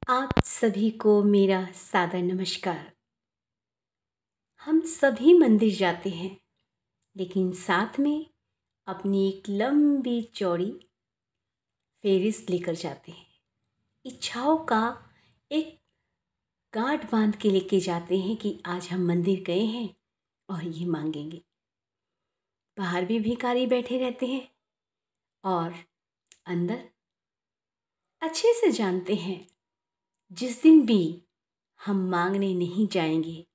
आप सभी को मेरा सादर नमस्कार। हम सभी मंदिर जाते हैं, लेकिन साथ में अपनी एक लंबी चौड़ी फेरिस्त लेकर जाते हैं। इच्छाओं का एक गांठ बांध के लेके जाते हैं कि आज हम मंदिर गए हैं और ये मांगेंगे। बाहर भी भिखारी बैठे रहते हैं और अंदर अच्छे से जानते हैं जिस दिन भी हम मांगने नहीं जाएंगे,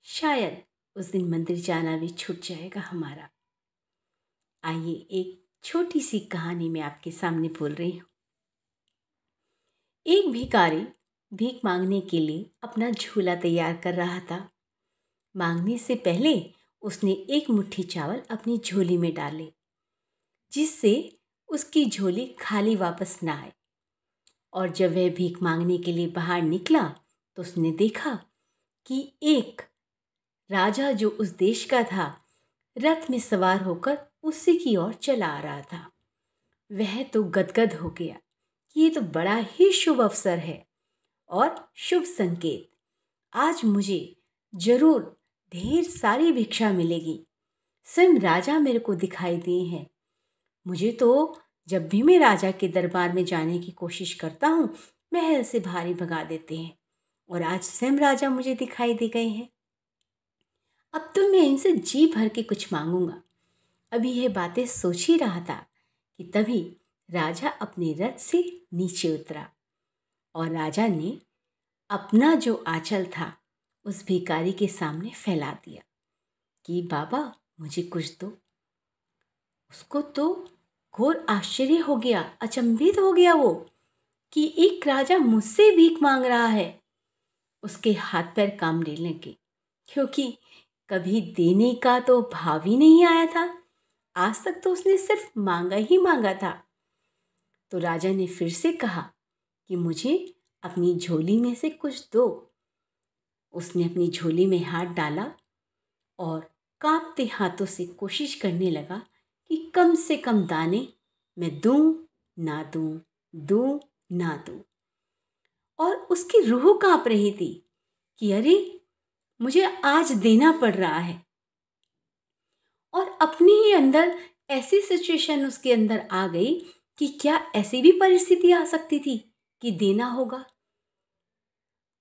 शायद उस दिन मंदिर जाना भी छूट जाएगा हमारा। आइए एक छोटी सी कहानी मैं आपके सामने बोल रही हूँ। एक भिखारी भीख मांगने के लिए अपना झोला तैयार कर रहा था। मांगने से पहले उसने एक मुट्ठी चावल अपनी झोली में डाले, जिससे उसकी झोली खाली वापस ना आए। और जब वह भीख मांगने के लिए बाहर निकला तो उसने देखा कि एक राजा जो उस देश का था, रथ में सवार होकर उसी की ओर चला आ रहा था। वह तो गदगद हो गया कि ये तो बड़ा ही शुभ अवसर है और शुभ संकेत। आज मुझे जरूर ढेर सारी भिक्षा मिलेगी। स्वयं राजा मेरे को दिखाई दिए हैं। मुझे तो जब भी मैं राजा के दरबार में जाने की कोशिश करता हूँ, महल से भारी भगा देते हैं, और आज स्वयं राजा मुझे दिखाई दे गए हैं। अब तो मैं इनसे जी भर के कुछ मांगूंगा। अभी यह बातें सोच ही रहा था कि तभी राजा अपने रथ से नीचे उतरा और राजा ने अपना जो आंचल था उस भिखारी के सामने फैला दिया कि बाबा मुझे कुछ दो। उसको तो घोर आश्चर्य हो गया, अचंभित हो गया वो कि एक राजा मुझसे भीख मांग रहा है। उसके हाथ पैर कांपने लगे, क्योंकि कभी देने का तो भाव ही नहीं आया था। आज तक तो उसने सिर्फ मांगा ही मांगा था। तो राजा ने फिर से कहा कि मुझे अपनी झोली में से कुछ दो। उसने अपनी झोली में हाथ डाला और कांपते हाथों से कोशिश करने लगा कि कम से कम दाने मैं दूं ना दूं, दूं ना दूं। और उसकी रूह कांप रही थी कि अरे मुझे आज देना पड़ रहा है। और अपने ही अंदर ऐसी सिचुएशन उसके अंदर आ गई कि क्या ऐसी भी परिस्थिति आ सकती थी कि देना होगा।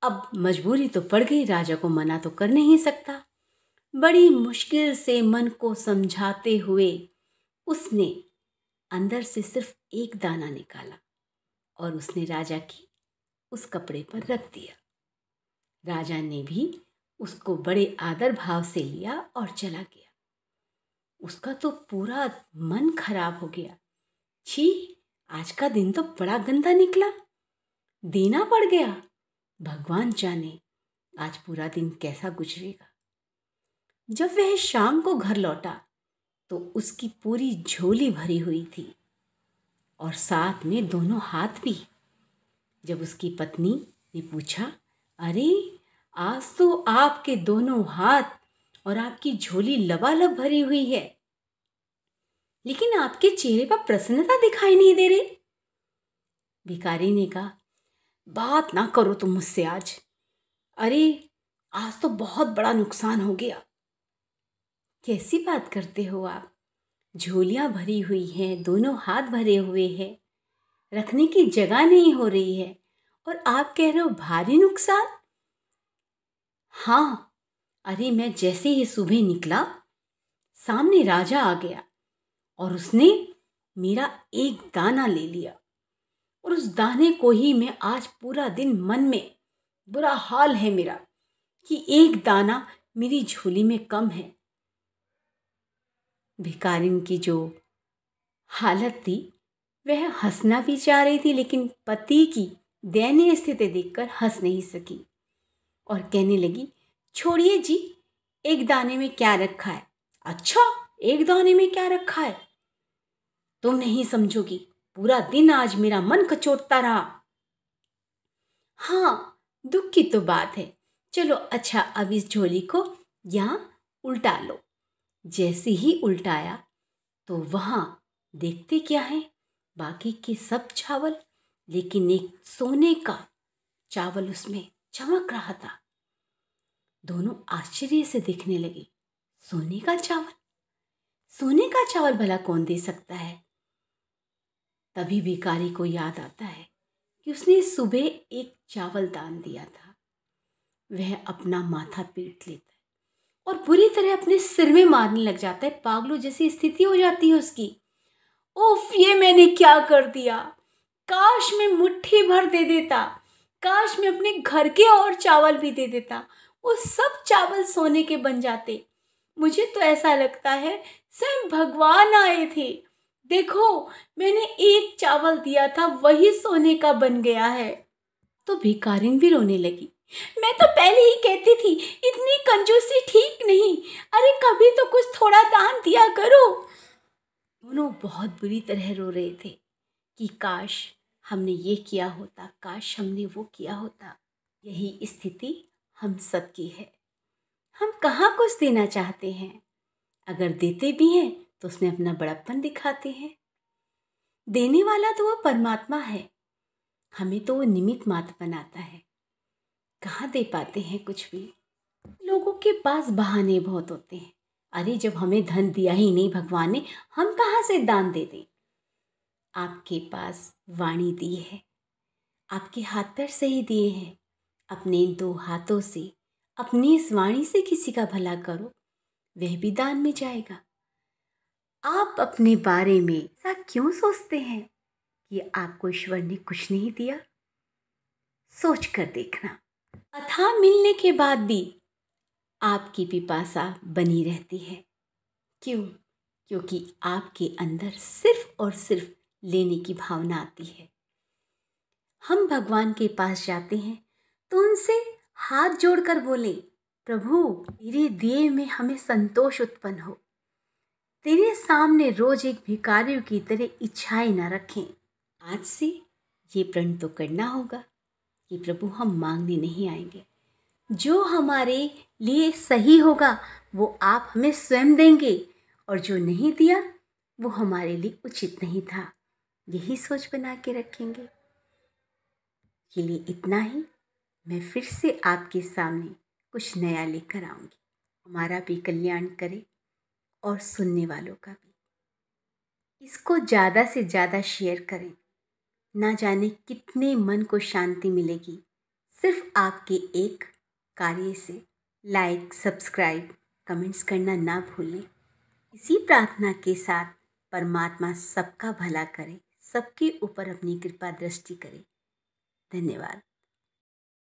अब मजबूरी तो पड़ गई, राजा को मना तो कर नहीं सकता। बड़ी मुश्किल से मन को समझाते हुए उसने अंदर से सिर्फ एक दाना निकाला और उसने राजा की उस कपड़े पर रख दिया। राजा ने भी उसको बड़े आदर भाव से लिया और चला गया। उसका तो पूरा मन खराब हो गया। छी, आज का दिन तो बड़ा गंदा निकला, देना पड़ गया। भगवान जाने आज पूरा दिन कैसा गुजरेगा। जब वह शाम को घर लौटा तो उसकी पूरी झोली भरी हुई थी और साथ में दोनों हाथ भी। जब उसकी पत्नी ने पूछा, अरे आज तो आपके दोनों हाथ और आपकी झोली लबालब भरी हुई है, लेकिन आपके चेहरे पर प्रसन्नता दिखाई नहीं दे रही। भिखारी ने कहा, बात ना करो तुम मुझसे आज। अरे आज तो बहुत बड़ा नुकसान हो गया। कैसी बात करते हो आप? झोलियां भरी हुई हैं, दोनों हाथ भरे हुए हैं, रखने की जगह नहीं हो रही है, और आप कह रहे हो भारी नुकसान। हाँ, अरे मैं जैसे ही सुबह निकला, सामने राजा आ गया और उसने मेरा एक दाना ले लिया, और उस दाने को ही मैं आज पूरा दिन मन में बुरा हाल है मेरा कि एक दाना मेरी झोली में कम है। भिखारिन की जो हालत थी, वह हंसना भी चाह रही थी, लेकिन पति की दयनीय स्थिति देखकर हंस नहीं सकी और कहने लगी, छोड़िए जी, एक दाने में क्या रखा है? अच्छा, एक दाने में क्या रखा है? तुम नहीं समझोगी, पूरा दिन आज मेरा मन कचोटता रहा। हाँ, दुख की तो बात है। चलो अच्छा, अब इस झोली को यहाँ उल्टा लो। जैसे ही उल्टाया तो वहां देखते क्या है, बाकी के सब चावल, लेकिन एक सोने का चावल उसमें चमक रहा था। दोनों आश्चर्य से देखने लगे। सोने का चावल? सोने का चावल भला कौन दे सकता है? तभी भिखारी को याद आता है कि उसने सुबह एक चावल दान दिया था। वह अपना माथा पीट लेता है और बुरी तरह अपने सिर में मारने लग जाता है। पागलों जैसी स्थिति हो जाती है उसकी। उफ, ये मैंने क्या कर दिया। काश मैं मुट्ठी भर दे देता। काश मैं अपने घर के और चावल भी दे देता। वो सब चावल सोने के बन जाते। मुझे तो ऐसा लगता है स्वयं भगवान आए थे। देखो, मैंने एक चावल दिया था, वही सोने का बन गया है। तो भिखारिन भी रोने लगी। मैं तो पहले ही कहती थी, इतनी कंजूसी ठीक नहीं। अरे कभी तो कुछ थोड़ा दान दिया करो। दोनों बहुत बुरी तरह रो रहे थे कि काश हमने ये किया होता, काश हमने वो किया होता। यही स्थिति हम सबकी है। हम कहाँ कुछ देना चाहते हैं, अगर देते भी हैं तो उसमें अपना बड़प्पन दिखाते हैं। देने वाला तो वो परमात्मा है, हमें तो वो निमित्त मात्र बनाता है। कहाँ दे पाते हैं कुछ भी। लोगों के पास बहाने बहुत होते हैं। अरे जब हमें धन दिया ही नहीं भगवान ने, हम कहाँ से दान दे दें। आपके पास वाणी दी है, आपके हाथ पैर सही दिए हैं। अपने 2 हाथों से, अपनी इस वाणी से किसी का भला करो, वह भी दान में जाएगा। आप अपने बारे में ऐसा क्यों सोचते हैं कि आपको ईश्वर ने कुछ नहीं दिया? सोच कर देखना। अथाह मिलने के बाद भी आपकी पिपासा बनी रहती है। क्यों? क्योंकि आपके अंदर सिर्फ और सिर्फ लेने की भावना आती है। हम भगवान के पास जाते हैं तो उनसे हाथ जोड़कर बोले, प्रभु तेरे दिए में हमें संतोष उत्पन्न हो। तेरे सामने रोज एक भिखारियों की तरह इच्छाएं न रखें। आज से ये प्रण तो करना होगा कि प्रभु हम मांगने नहीं आएंगे। जो हमारे लिए सही होगा वो आप हमें स्वयं देंगे, और जो नहीं दिया वो हमारे लिए उचित नहीं था। यही सोच बना के रखेंगे। के लिए इतना ही। मैं फिर से आपके सामने कुछ नया लेकर आऊँगी। हमारा भी कल्याण करे और सुनने वालों का भी। इसको ज़्यादा से ज़्यादा शेयर करें। ना जाने कितने मन को शांति मिलेगी सिर्फ आपके एक कार्य से। लाइक, सब्सक्राइब, कमेंट्स करना ना भूलें। इसी प्रार्थना के साथ परमात्मा सबका भला करे, सबके ऊपर अपनी कृपा दृष्टि करे। धन्यवाद।